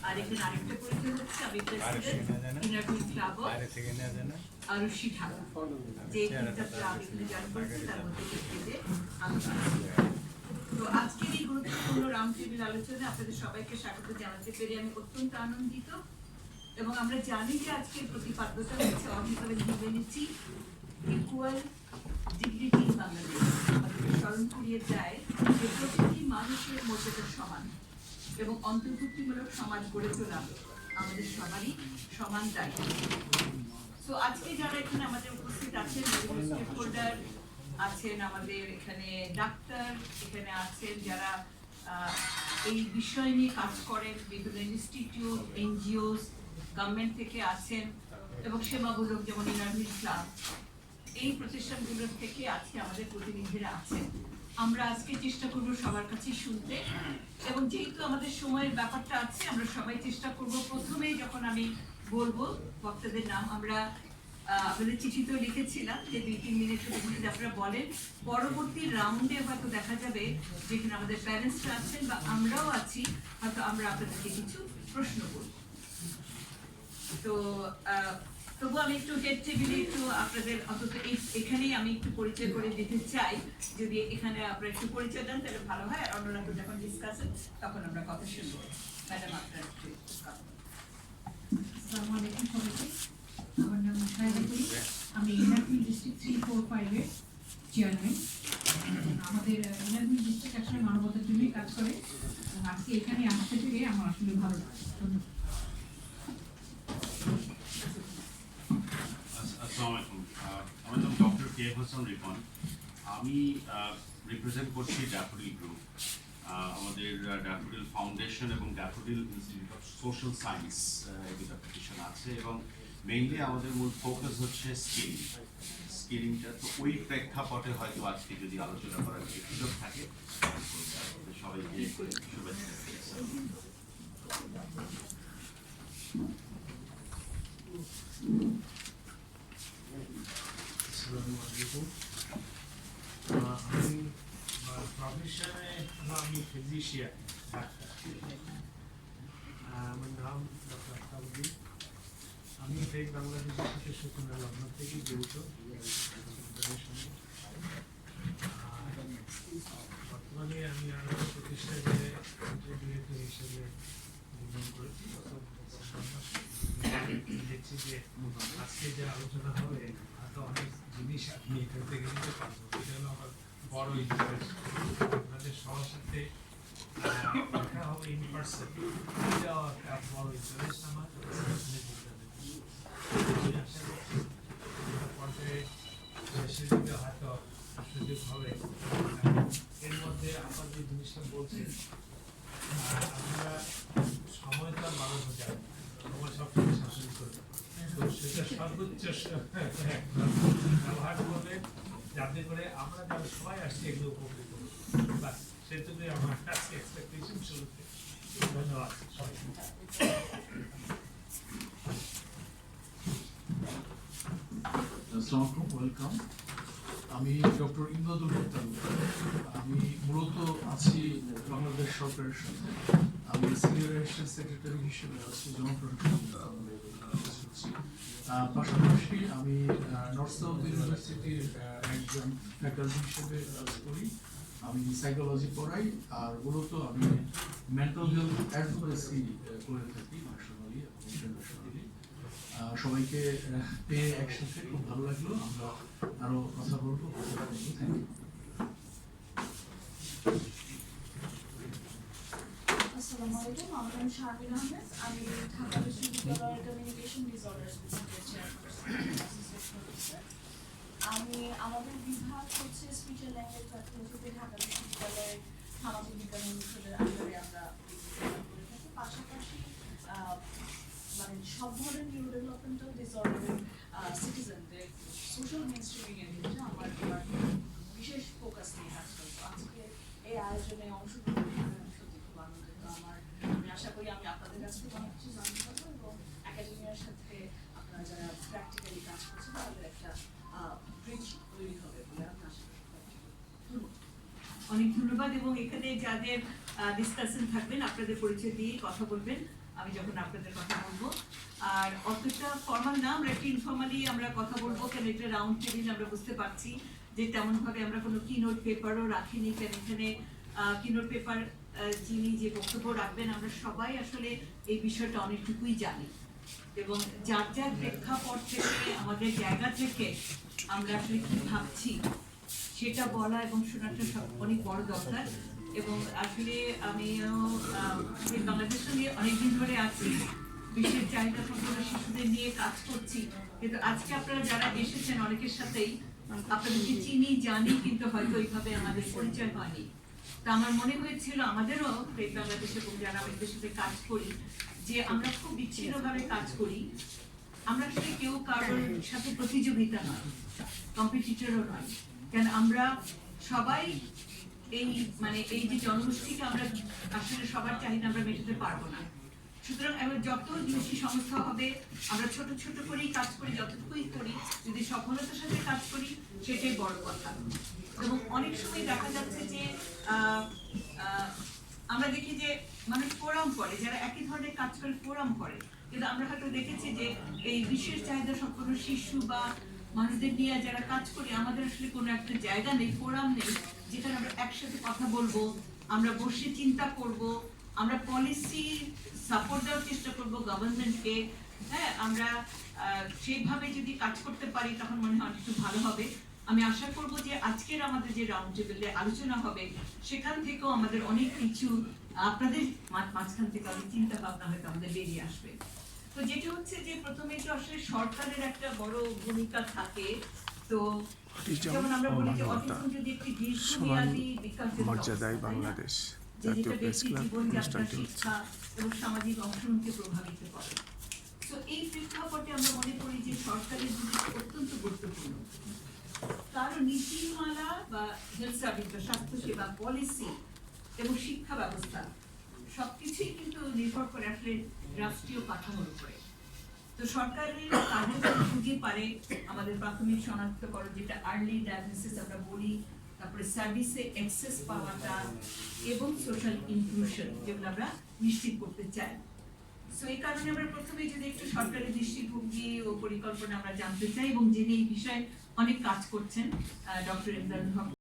আর এখানে আরেকটা পরিচয় হচ্ছে আমি প্রেসিডেন্ট ইনারভিউ ক্লাব আরুষি ঢাকা, যে তিনটা ক্লাব এখানে জয়েন করেছে তার মধ্যে যে আমি। তো আজকের এই গুরুত্বপূর্ণ রাউন্ড টেবিল আলোচনায় আপনাদের সবাইকে স্বাগত জানাতে পেরে আমি অত্যন্ত আনন্দিত। এবং আমরা জানি যে আজকের প্রতিপাদ্যতা হচ্ছে officer humanity equal dignity in Bangladesh. আমাদের স্মরণ করিয়ে দেয় যে প্রতিটি মানুষের মর্যাদা সমান এবং অন্তর্ভুক্তিমূলক সমাজ গড়ে তোলা আমাদের সবারই সমান দায়িত্ব। তো আজকে যারা এখানে আমাদের উপস্থিত আছেন, স্টেক হোল্ডার আছেন, আমাদের এখানে ডাক্তার এখানে আছেন, যারা এই বিষয় নিয়ে কাজ করেন, বিভিন্ন ইনস্টিটিউট, এনজিওস, গভর্নমেন্ট থেকে আছেন এবং সেবামূলক যেমন ইনারভিউ ক্লাব, এই প্রতিষ্ঠানগুলোর থেকে আজকে আমাদের প্রতিনিধিরা আছেন। আমরা আজকে চেষ্টা করব সবার কাছে শুনতে, এবং যেহেতু আমাদের সময়ের ব্যাপারটা আছে আমরা সবাই চেষ্টা করব প্রথমে যখন আমি বলবো বক্তাদের নাম, আমরা আপনাদের চিঠিতেও লিখেছিলাম যে 2-3 মিনিটের মধ্যে আপনারা বলেন। পরবর্তী রাউন্ডে হয়তো দেখা যাবে যেখানে আমাদের প্যারেন্টসরা আছেন বা আমরাও আছি, হয়তো আমরা আপনাদেরকে কিছু প্রশ্ন করব। তো তবু আমি একটু হেড টেবিলে একটু আপনাদের অন্তত এখানেই আমি একটু পরিচয় করে দিতে চাই। যদি এখানে আপনারা একটু পরিচয় দেন তাহলে ভালো হয়, আর অন্যরা তো যখন ডিসকাশন তখন আমরা কথা শুনবো। ম্যাডাম আপনারা একটু আসসালামু আলাইকুম সবাইকে। আমার নাম মুশাহিদা করিম, আমি ইনারভিউ ডিস্ট্রিক্ট 3-4-5 এর চেয়ারম্যান। আমাদের ইনারভিউ ডিস্ট্রিক্ট আসলে মানবতার জন্যই কাজ করে। আজকে এখানে আসতে পেরে আমার আসলে ভালো লাগছে। ধন্যবাদ। আসসালামু আলাইকুম, আমার নাম ডক্টর কে হোসেন রিপন। আমি রিপ্রেজেন্ট করছি ড্যাফোডিল গ্রুপ। আমাদের ড্যাফোডিল ফাউন্ডেশন এবং daffodil institute of social science এই দুটো প্রতিষ্ঠান আছে, এবং মেইনলি আমাদের মূল ফোকাস হচ্ছে স্কিলিংটা। তো ওই প্রেক্ষাপটে হয়তো আজকে যদি আলোচনা করার সুযোগ থাকে, সবাইকে শুভেচ্ছা। আমি প্রফেশনে আমি ফিজিশিয়ান, আমার নাম ডক্টর আফতাবুদ্দিন। আমি ফেক বাংলাদেশের সাথে সুকুনা লগ্ন থেকে জড়িত। বর্তমানে আমি আরো প্রতিষ্ঠানে কন্ট্রিবিউটর হিসেবে যোগদান করেছি। দেখছি যে আজকে যে আলোচনা হবে হয়তো অনেক জিনিস আপনি এখান থেকে নিতে পারবো। এটা হলো আমার বড় ইন্টারেস্ট। আপনাদের সবার সাথে দেখা হবে ইন পার্সন, এটাও একটা বড় ইন্টারেস্ট আমার। আশা করছি পর্যায়ে শেষের দিকে হয়তো সুযোগ হবে। এর মধ্যে আপনার যে জিনিসটা বলছেন, আমরা সময় তো আর বাড়ানো যায়, সময় সবসময় শাসন করবে, তো সেটা সর্বোচ্চ ব্যবহার করবে যাতে করে আমরা যারা সবাই আসছি এগুলো উপকৃত হব। বাস সেটুকুই আমার কাছে এক্সপেকটেশন শুরুতে। ধন্যবাদ সবাইকে। আসসালামু আলাইকুম, ওয়েলকাম। আমি ডক্টর ইমদাদুল হক। আমি মূলত আছি বাংলাদেশ সরকারের সাথে। আমি সিনিয়র অ্যাসিস্ট্যান্ট সেক্রেটারি হিসেবে আছি, জনপ্রশাসন করছি। পাশাপাশি আমি নর্থ সাউথ ইউনিভার্সিটির একজন ফ্যাকাল্টি হিসেবে কাজ করি। আমি সাইকোলজি পড়াই, আর মূলত আমি মেন্টাল হেলথ অ্যাডভোকেসি করে থাকি ন্যাশনালি এবং ইন্টারন্যাশনালি। সবাইকে পেয়ে একসাথে খুব ভালো লাগলো। আমরা আরো কথা বলবো। Thank you. আসসালামু আলাইকুম, আমার নাম শারমিন আহমেদ। আমি ঢাকা বিশ্ববিদ্যালয়ের কমিউনিকেশন ডিসঅর্ডারস বিভাগের চেয়ারপারসন। আমি আমাদের বিভাগ হচ্ছে স্পিচ অ্যান্ড ল্যাঙ্গুয়েজ প্যাথোলজিতে ঢাকা বিশ্ববিদ্যালয়ের সামাজিক বিজ্ঞান অনুষদের আন্ডারে আমরা করে থাকি। পাশাপাশি মানে সব ধরনের নিউরো ডেভেলপমেন্টাল ডিসঅর্ডারের সিটিজেনদের সোশ্যাল মেইনস্ট্রিমিং এর ক্ষেত্রে আমার বিশেষ ফোকাস নিয়ে কাজ করবো। আজকে এই আয়োজনে অংশগ্রহণ সত্যি খুব আনন্দিত আমার। আমি আশা করি আমি আপনাদের কাছ থেকে অনেক কিছু জানতে পারবো, এবং একাডেমিয়ার সাথে আপনারা যারা প্র্যাকটিক্যালি কাজ করছেন তাদের একটা ব্রিজ তৈরি হবে বলে আমি আশা করি। অনেক ধন্যবাদ। এবং এখানে যাদের ডিসকাশন থাকবেন আপনাদের পরিচয় দিয়ে কথা বলবেন। আমি যখন আপনাদের কথা বলবো। আর অতটা ফর্মাল না, আমরা একটু ইনফর্মালি আমরা কথা বলবো, কেন এটা রাউন্ড টেবিল আমরা বুঝতে পারছি যে তেমন ভাবে আমরা কোনো কিনোট পেপারও রাখিনি, কেন এখানে কিনোট পেপার যিনি যে বক্তব্য রাখবেন আমরা সবাই আসলে এই বিষয়টা অনেকটুকুই জানি, এবং যার যার প্রেক্ষাপট থেকে আমাদের জায়গা থেকে আমরা আসলে কি ভাবছি সেটা বলা এবং শোনাটা অনেক বড় দরকার। এবং আসলে আমিও বাংলাদেশের সঙ্গে অনেকদিন ধরে আছি, বিশ্বের চাহিদা সম্পন্ন শিশুদের নিয়ে কাজ করছি, কিন্তু আজকে আপনারা যারা এসেছেন অনেকের সাথেই আপনাদেরকে চিনি জানি, কিন্তু হয়তো ওইভাবে আমাদের পরিচয় হয়নি। তা আমার মনে হয়েছিল আমাদেরও বাংলাদেশে এবং যারা আমাদের সাথে কাজ করি যে আমরা খুব বিচ্ছিন্নভাবে কাজ করি, আমরা আসলে কেউ কারোর সাথে প্রতিযোগিতা নয়, কম্পিটিটরও নয়, কেন আমরা সবাই এই এই যে জনগোষ্ঠীকে আমরা আসলে সবার চাহিদা আমরা মেটাতে পারবো না। সুতরাং আমরা যত বেশি সংস্থা হবে আমরা ছোট ছোট করেই কাজ করি, যতটুকুই করি যদি সফলতার সাথে কাজ করি সেটাই বড় কথা। এবং অনেক সময় দেখা যাচ্ছে যে আমরা দেখি যে মানুষ ফোরাম করে, যারা একই ধরনের কাজ করে ফোরাম করে, কিন্তু আমরা হয়তো দেখেছি যে এই বিশেষ চাহিদা সম্পন্ন শিশু বা মানুষদের নিয়ে যারা কাজ করি আমাদের আসলে কোনো একটা জায়গা নেই, ফোরাম নেই যেখানে আমরা একসাথে কথা বলবো, আমরা বসে চিন্তা করব, আমরা পলিসি সাপোর্ট দেওয়ার চেষ্টা করবো গভর্নমেন্টকে। হ্যাঁ, আমরা সেইভাবে যদি কাজ করতে পারি তখন মনে হয় একটু ভালো হবে। আমি আশা করব যে আজকের আমাদের যে রাউন্ড টেবিলে আলোচনা হবে সেখান থেকেও আমাদের অনেক কিছু আপনাদের মাঝখান থেকে অনেক চিন্তা ভাবনা হয়তো আমাদের বেরিয়ে আসবে। তো যেটা হচ্ছে যে প্রথমে তো আসলে সরকারের একটা বড় ভূমিকা থাকে। তো যেমন আমরা বলি যে অটিজম যদি একটি দীর্ঘমেয়াদী বিকাশের মর্যাদায় বাংলাদেশ জাতীয় প্রেস ক্লাব অনুষ্ঠানটি হচ্ছে এবং সামাজিক অংশগ্রহণকে প্রভাবিত করে। তো এই প্রেক্ষাপটে আমরা মনে করি যে সরকারের ভূমিকা অত্যন্ত গুরুত্বপূর্ণ। কারণ নীতিমালা বা হেলথ সার্ভিস বা স্বাস্থ্যসেবা পলিসি এবং শিক্ষা ব্যবস্থা সবকিছুই কিন্তু নির্ভর করে আসলে রাষ্ট্রীয় কাঠামোর উপরে। তো সরকারের কার্যক্রম খুঁজে পারে আমাদের প্রাথমিক শনাক্তকরণ, যেটা আর্লি ডায়াগনোসিস আমরা বলি, তারপরে সার্ভিসে অ্যাক্সেস পাওয়াটা এবং সোশ্যাল ইনক্লুশন, যেগুলো আমরা নিশ্চিত করতে চাই। সো এই কারণে আমরা প্রথমে যদি একটু সরকারের দৃষ্টিভঙ্গি ও পরিকল্পনা আমরা জানতে চাই, এবং যিনি এই বিষয়ে অনেক কাজ করছেন ডক্টর ইমদাদুল হক